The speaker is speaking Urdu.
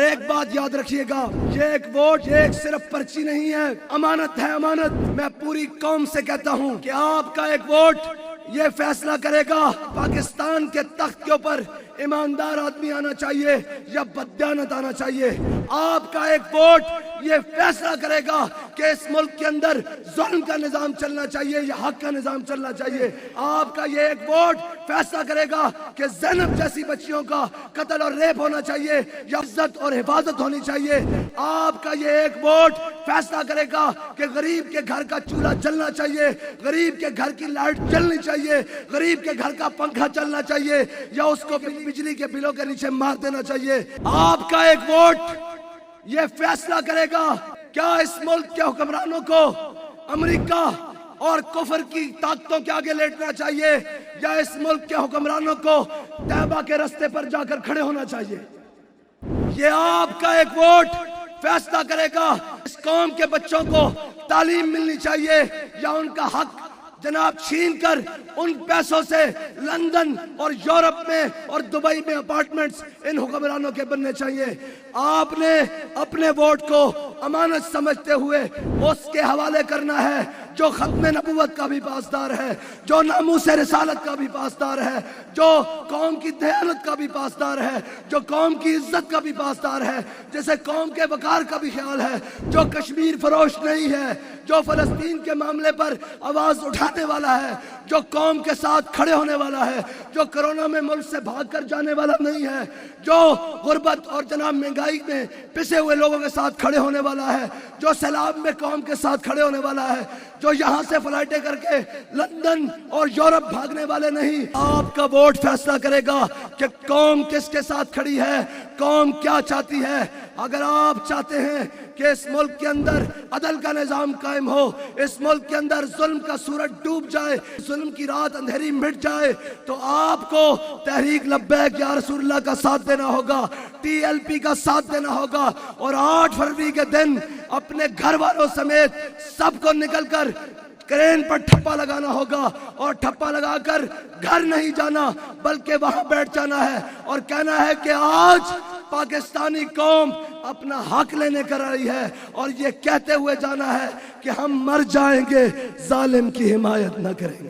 اور ایک بات یاد رکھیے گا، یہ ایک ووٹ، یہ ایک صرف پرچی نہیں ہے، امانت ہے، امانت۔ میں پوری قوم سے کہتا ہوں کہ آپ کا ایک ووٹ یہ فیصلہ کرے گا پاکستان کے تخت کے اوپر ایماندار آدمی آنا چاہیے یا بددیانت آنا چاہیے۔ آپ کا ایک ووٹ یہ فیصلہ کرے گا کہ اس ملک کے اندر ظلم کا نظام چلنا چاہیے یا حق کا نظام چلنا چاہیے۔ آپ کا یہ ایک ووٹ فیصلہ کرے گا کہ زینب جیسی بچیوں کا قتل اور ریپ ہونا چاہیے یا عزت اور حفاظت ہونی چاہیے۔ آپ کا یہ ایک ووٹ فیصلہ کرے گا کہ غریب کے گھر کا چولہا جلنا چاہیے، غریب کے گھر کی لائٹ جلنی چاہیے، غریب کے گھر کا پنکھا چلنا چاہیے یا اس کو بجلی کے بلوں کے نیچے مار دینا چاہیے۔ آپ کا ایک ووٹ یہ فیصلہ کرے گا کیا اس ملک کے حکمرانوں کو امریکہ اور کفر کی طاقتوں کے آگے لیٹنا چاہیے یا اس ملک کے حکمرانوں کو طیبہ کے رستے پر جا کر کھڑے ہونا چاہیے۔ یہ آپ کا ایک ووٹ فیصلہ کرے گا اس قوم کے بچوں کو تعلیم ملنی چاہیے یا ان کا حق جناب چھین کر ان پیسوں سے لندن اور یورپ میں اور دبئی میں اپارٹمنٹس ان حکمرانوں کے بننے چاہیے۔ آپ نے اپنے ووٹ کو امانت سمجھتے ہوئے اس کے حوالے کرنا ہے جو ختم نبوت کا بھی پاسدار ہے، جو ناموس رسالت کا بھی پاسدار ہے، جو قوم کی دیانت کا بھی پاسدار ہے، جو قوم کی عزت کا بھی پاسدار ہے، جسے قوم کے وقار کا بھی خیال ہے، جو کشمیر فروش نہیں ہے، جو فلسطین کے معاملے پر آواز اٹھانے والا ہے، جو قوم کے ساتھ کھڑے ہونے والا ہے، جو کرونا میں ملک سے بھاگ کر جانے والا نہیں ہے، جو غربت اور جناب مہنگائی میں پسے ہوئے لوگوں کے ساتھ کھڑے ہونے والا ہے، جو سیلاب میں قوم کے ساتھ کھڑے ہونے والا ہے، جو یہاں سے فلائٹیں کر کے لندن اور یورپ بھاگنے والے نہیں۔ آپ کا ووٹ فیصلہ کرے گا کہ قوم کس کے ساتھ کھڑی ہے، قوم کیا چاہتی ہے۔ اگر آپ چاہتے ہیں کہ اس ملک کے اندر عدل کا نظام قائم ہو، اس ملک کے اندر ظلم کا سورج ڈوب جائے، ظلم کی رات اندھیری مٹ جائے، تو آپ کو تحریک لبیک یا رسول اللہ کا ساتھ دینا ہوگا، TLP کا ساتھ دینا ہوگا، اور 8 فروری کے دن اپنے گھر والوں سمیت سب کو نکل کر کرین پر ٹھپا لگانا ہوگا، اور ٹھپا لگا کر گھر نہیں جانا بلکہ وہاں بیٹھ جانا ہے اور کہنا ہے کہ آج پاکستانی قوم اپنا حق لینے کر رہی ہے، اور یہ کہتے ہوئے جانا ہے کہ ہم مر جائیں گے، ظالم کی حمایت نہ کریں گے۔